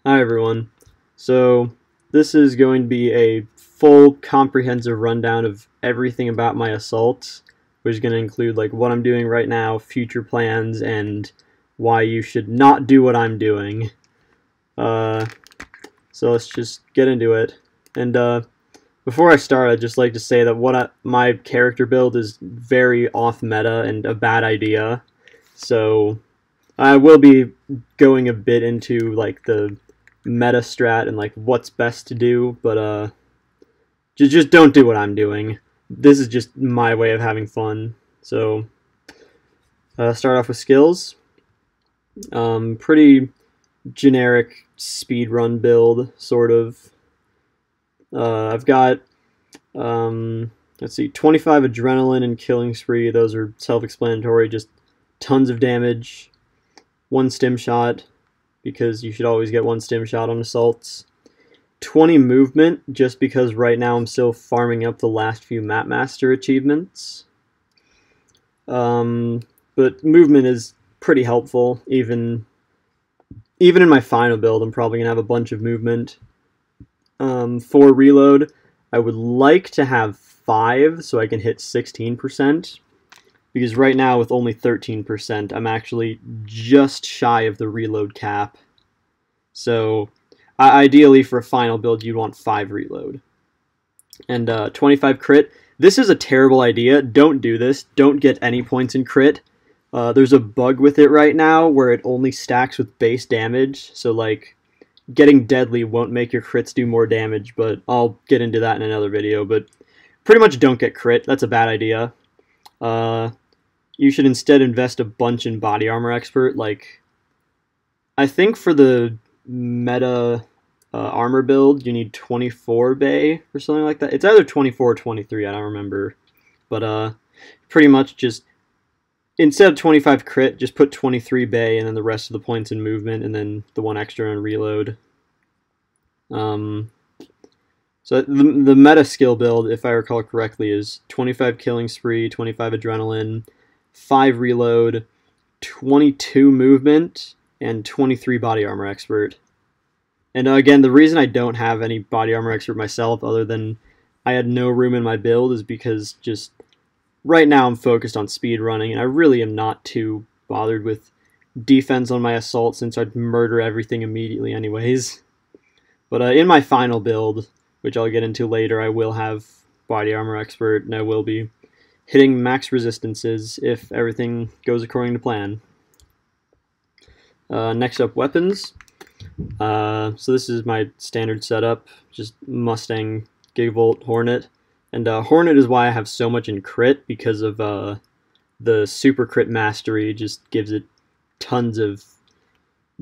Hi everyone. So this is going to be a full comprehensive rundown of everything about my assaults, which is going to include like what I'm doing right now, future plans, and why you should not do what I'm doing. So let's just get into it. And before I start, I'd just like to say that my character build is very off meta and a bad idea. So I will be going a bit into like the meta strat and like what's best to do, but just don't do what I'm doing. This is just my way of having fun. So start off with skills. Pretty generic speedrun build, sort of. I've got let's see, 25 adrenaline and killing spree. Those are self-explanatory. Just tons of damage. 1 stim shot, because you should always get 1 stim shot on assaults. 20 movement, just because right now I'm still farming up the last few map master achievements. But movement is pretty helpful. Even in my final build, I'm probably gonna have a bunch of movement. For reload, I would like to have 5 so I can hit 16%. Because right now, with only 13%, I'm actually just shy of the reload cap. So, ideally for a final build, you'd want 5 reload. And 25 crit. This is a terrible idea. Don't do this. Don't get any points in crit. There's a bug with it right now where it only stacks with base damage. So, like, getting deadly won't make your crits do more damage, but I'll get into that in another video. But pretty much don't get crit. That's a bad idea. You should instead invest a bunch in body armor expert. Like, I think for the meta armor build, you need 24 bay or something like that. It's either 24 or 23, I don't remember. But pretty much just, instead of 25 crit, just put 23 bay and then the rest of the points in movement and then the 1 extra on reload. So the meta skill build, if I recall correctly, is 25 killing spree, 25 adrenaline, 5 reload, 22 movement, and 23 body armor expert. And again, the reason I don't have any body armor expert myself, other than I had no room in my build, is because just right now I'm focused on speed running, and I really am not too bothered with defense on my assault since I'd murder everything immediately anyways. But in my final build, which I'll get into later, I will have body armor expert, and I will be hitting max resistances if everything goes according to plan. Next up, weapons. So this is my standard setup, just Mustang, Gigavolt, Hornet. And Hornet is why I have so much in crit, because of the super crit mastery just gives it tons of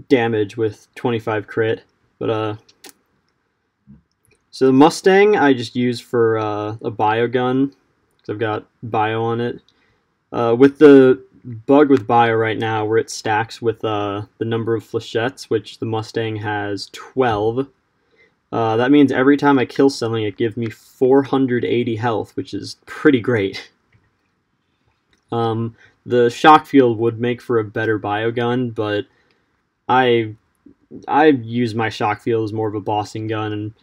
damage with 25 crit. But so the Mustang I just use for a bio gun, because I've got bio on it. With the bug with bio right now, where it stacks with the number of flechettes, which the Mustang has 12, that means every time I kill something, it gives me 480 health, which is pretty great. The shock field would make for a better bio gun, but I use my shock field as more of a bossing gun, and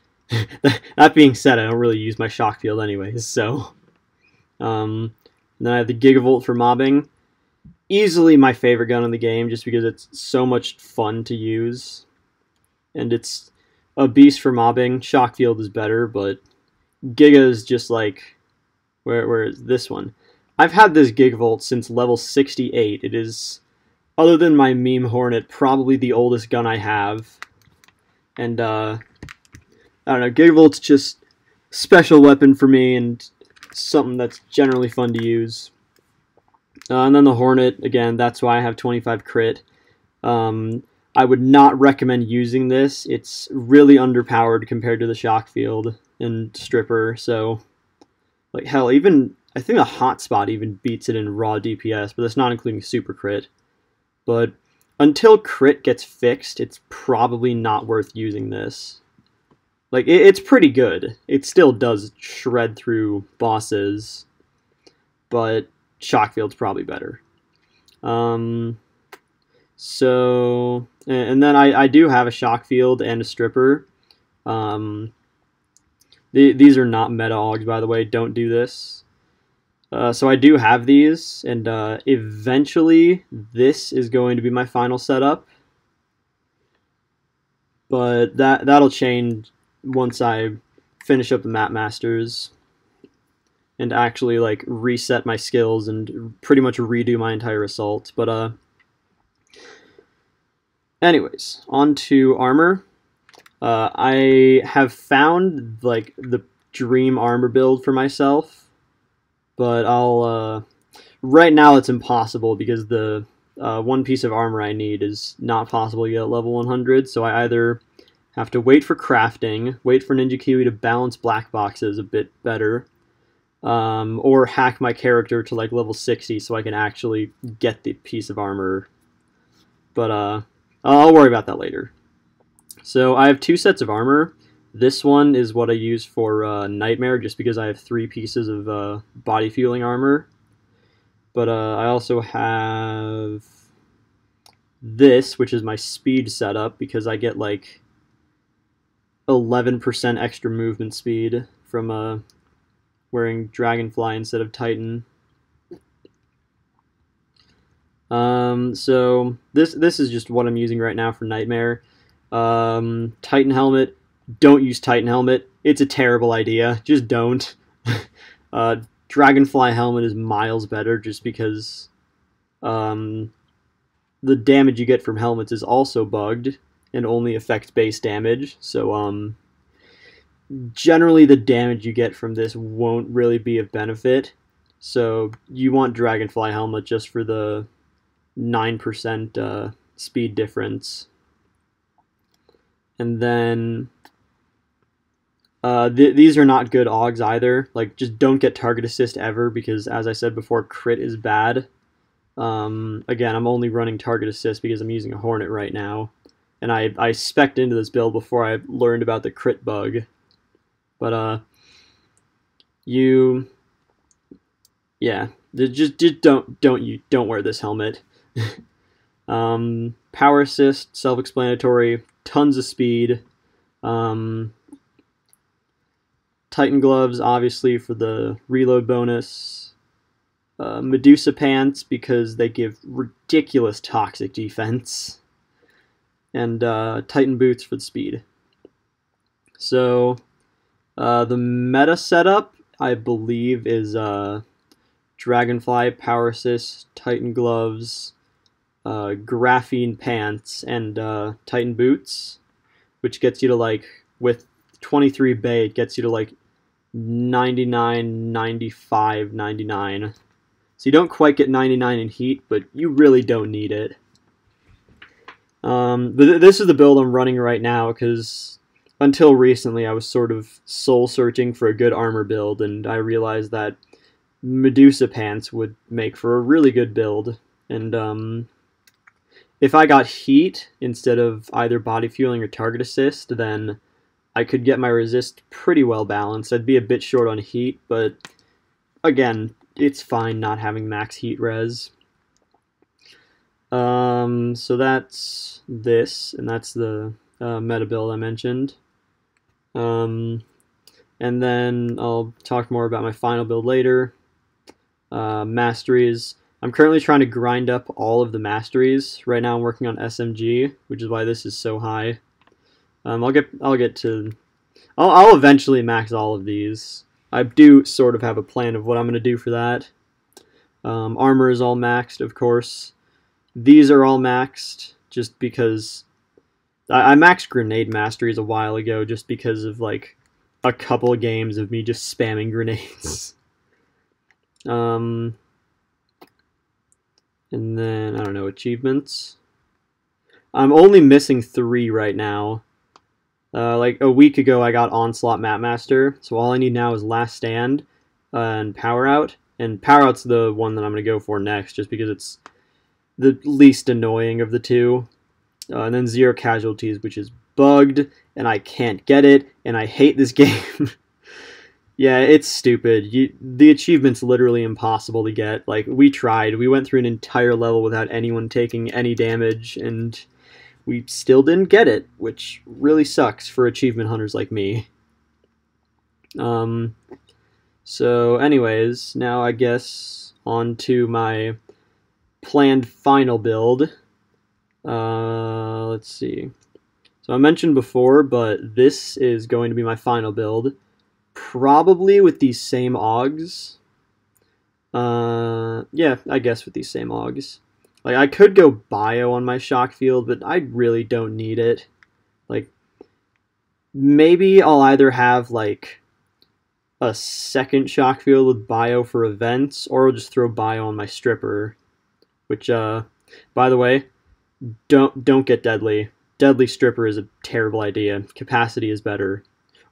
that being said, I don't really use my shock field anyways, so. And then I have the Gigavolt for mobbing. Easily my favorite gun in the game, just because it's so much fun to use. And it's a beast for mobbing. Shock field is better, but Giga is just like, where is this one? I've had this Gigavolt since level 68. It is, other than my meme Hornet, probably the oldest gun I have. And I don't know, Gigavolt's just special weapon for me, and something that's generally fun to use. And then the Hornet, again, that's why I have 25 crit. I would not recommend using this. It's really underpowered compared to the shock field and stripper, so like hell, even I think the hotspot even beats it in raw DPS, but that's not including super crit. But until crit gets fixed, it's probably not worth using this. Like, it's pretty good. It still does shred through bosses, but shock field's probably better. So And then I do have a shock field and a stripper. These are not meta augs, by the way. Don't do this. So I do have these, and eventually this is going to be my final setup. But that'll change once I finish up the Map Masters and actually like reset my skills and pretty much redo my entire assault. But anyways, on to armor. I have found like the dream armor build for myself, but I'll right now it's impossible because the one piece of armor I need is not possible to get at level 100, so I either have to wait for crafting, wait for Ninja Kiwi to balance black boxes a bit better, or hack my character to like level 60 so I can actually get the piece of armor. But I'll worry about that later. So I have 2 sets of armor. This one is what I use for Nightmare, just because I have 3 pieces of body fueling armor. But I also have this, which is my speed setup, because I get like 11% extra movement speed from wearing Dragonfly instead of Titan. So this is just what I'm using right now for Nightmare. Titan helmet. Don't use Titan helmet. It's a terrible idea. Just don't. Dragonfly helmet is miles better, just because the damage you get from helmets is also bugged and only affects base damage. So generally the damage you get from this won't really be of benefit. So you want Dragonfly helmet just for the 9% speed difference. And then these are not good augs either. Like, just don't get target assist ever, because as I said before, crit is bad. Again, I'm only running target assist because I'm using a Hornet right now, and I spec'd into this build before I learned about the crit bug. But yeah, just don't wear this helmet. Power assist, self-explanatory, tons of speed. Titan gloves, obviously, for the reload bonus. Medusa pants, because they give ridiculous toxic defense. And Titan boots for the speed. So the meta setup, I believe, is Dragonfly, Power Assist, Titan gloves, Graphene pants, and Titan boots, which gets you to, like, with 23 Bay, it gets you to like 99, 95, 99. So you don't quite get 99 in heat, but you really don't need it. But this is the build I'm running right now, because until recently I was sort of soul searching for a good armor build, and I realized that Medusa pants would make for a really good build. And if I got heat instead of either body fueling or target assist, then I could get my resist pretty well balanced. I'd be a bit short on heat, but again, it's fine not having max heat res. So that's this, and that's the meta build I mentioned. And then I'll talk more about my final build later. Masteries. I'm currently trying to grind up all of the masteries. Right now I'm working on SMG, which is why this is so high. I'll eventually max all of these. I do sort of have a plan of what I'm going to do for that. Armor is all maxed, of course. These are all maxed just because I maxed grenade masteries a while ago, just because of like a couple of games of me just spamming grenades. And then, I don't know, achievements. I'm only missing 3 right now. Like a week ago I got Onslaught Mapmaster, so all I need now is Last Stand and Power Out. And Power Out's the one that I'm going to go for next, just because it's the least annoying of the 2. And then Zero Casualties, which is bugged, and I can't get it, and I hate this game. Yeah, it's stupid. The achievement's literally impossible to get. Like, we tried. We went through an entire level without anyone taking any damage, and we still didn't get it, which really sucks for achievement hunters like me. So anyways, now I guess on to my planned final build. Let's see. So I mentioned before, but this is going to be my final build. Probably with these same augs. Yeah, I guess with these same augs. Like, I could go bio on my shock field, but I really don't need it. Like, maybe I'll either have, like, a second shock field with bio for events, or I'll just throw bio on my stripper. Which, by the way, don't get deadly. Deadly stripper is a terrible idea. Capacity is better.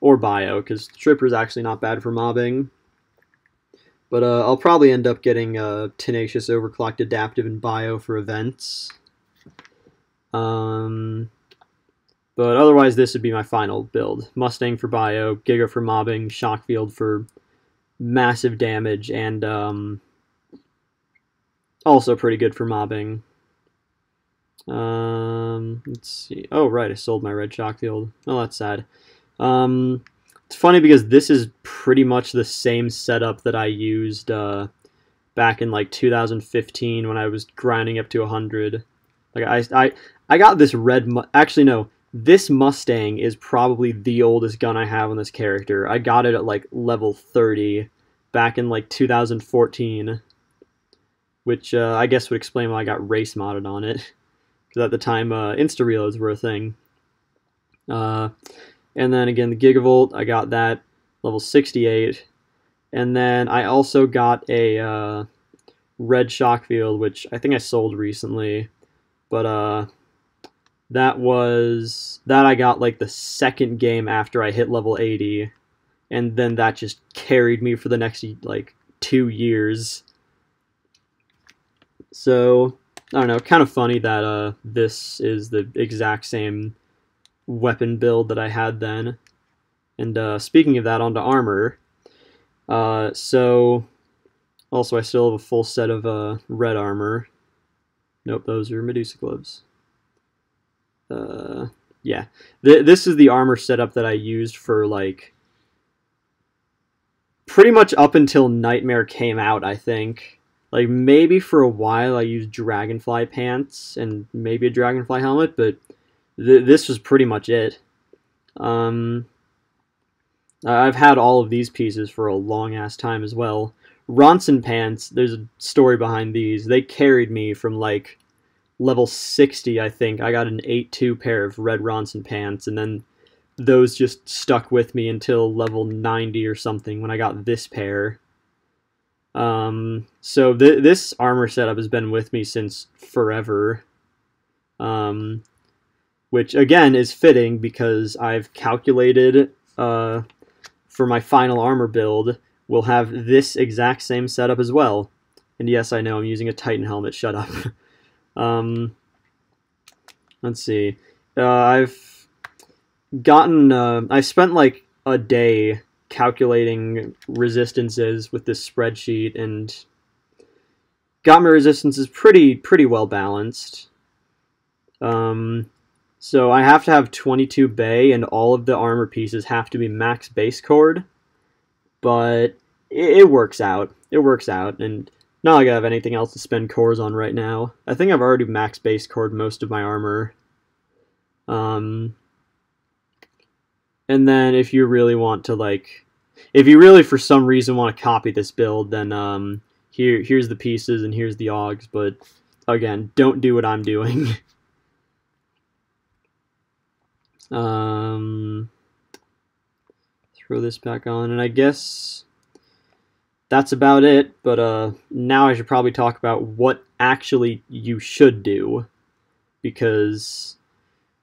Or bio, because stripper is actually not bad for mobbing. But I'll probably end up getting Tenacious, Overclocked, Adaptive, and Bio for events. But otherwise, this would be my final build. Mustang for Bio, Giga for mobbing, Shock Field for massive damage, and also pretty good for mobbing. Let's see. Oh, right, I sold my red Shock Field. Oh, that's sad. It's funny because this is pretty much the same setup that I used back in like 2015 when I was grinding up to 100. Like I got this red. Actually, no. This Mustang is probably the oldest gun I have on this character. I got it at like level 30 back in like 2014, which I guess would explain why I got race modded on it. Because at the time, insta reloads were a thing. And then again, the Gigavolt, I got that level 68. And then I also got a red shock field, which I think I sold recently. But that I got like the second game after I hit level 80. And then that just carried me for the next like 2 years. So, I don't know, kind of funny that this is the exact same weapon build that I had then. And speaking of that, onto armor. So also I still have a full set of red armor. Nope, those are Medusa gloves. Yeah, this is the armor setup that I used for like pretty much up until Nightmare came out, I think. Like maybe for a while I used Dragonfly pants and maybe a Dragonfly helmet, but this was pretty much it. I've had all of these pieces for a long-ass time as well. Ronson pants, there's a story behind these. They carried me from, like, level 60, I think. I got an 8-2 pair of red Ronson pants, and then those just stuck with me until level 90 or something when I got this pair. So this armor setup has been with me since forever. Which, again, is fitting because I've calculated for my final armor build, we'll have this exact same setup as well. And yes, I know I'm using a Titan helmet, shut up. Let's see. I've gotten, I spent like a day calculating resistances with this spreadsheet and got my resistances pretty well balanced. So I have to have 22 bay, and all of the armor pieces have to be max base cord, but it works out. It works out, and not like I have anything else to spend cores on right now. I think I've already max base cord most of my armor. And then if you really want to, like, if you really for some reason want to copy this build, then here's the pieces and here's the augs, but again, don't do what I'm doing. Throw this back on, and I guess that's about it, but now I should probably talk about what actually you should do, because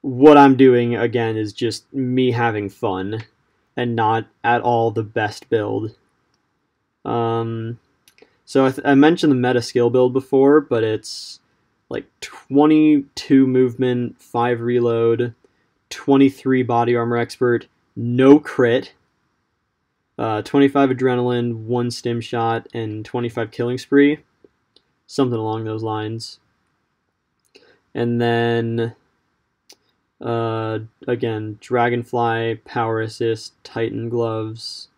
what I'm doing, again, is just me having fun, and not at all the best build. So I mentioned the meta skill build before, but it's like 22 movement, 5 reload, 23 body armor expert, no crit, 25 adrenaline, 1 stim shot, and 25 killing spree. Something along those lines. And then Again, Dragonfly, Power Assist, Titan Gloves,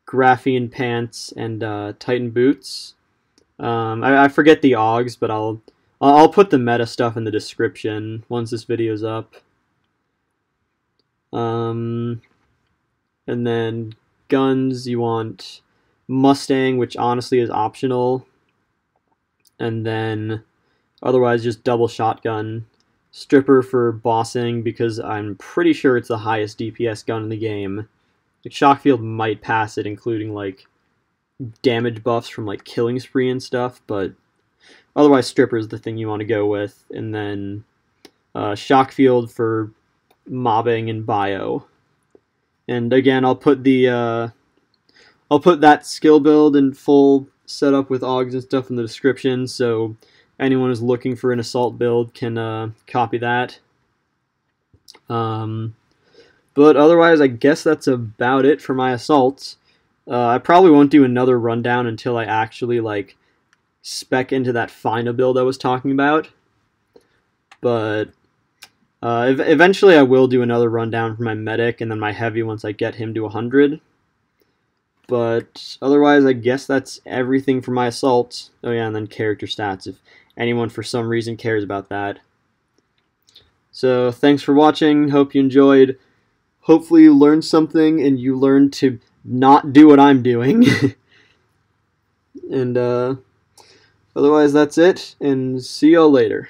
Graphene Pants, and Titan Boots. I forget the Augs, but I'll put the meta stuff in the description once this video's up. And then guns, you want Mustang, which honestly is optional. And then otherwise just double shotgun. Stripper for bossing because I'm pretty sure it's the highest DPS gun in the game. Like, Shockfield might pass it, including like damage buffs from like Killing Spree and stuff, but otherwise Stripper is the thing you want to go with. And then Shockfield for mobbing and bio. And again, I'll put that skill build and full setup with Augs and stuff in the description, so anyone who's looking for an assault build can copy that. But otherwise, I guess that's about it for my assaults. I probably won't do another rundown until I actually like spec into that final build I was talking about. But eventually I will do another rundown for my medic and then my heavy once I get him to 100. But otherwise, I guess that's everything for my assaults. Oh yeah, and then character stats, if anyone for some reason cares about that. So thanks for watching, hope you enjoyed. Hopefully you learned something and you learned to not do what I'm doing. And otherwise that's it, and see y'all later.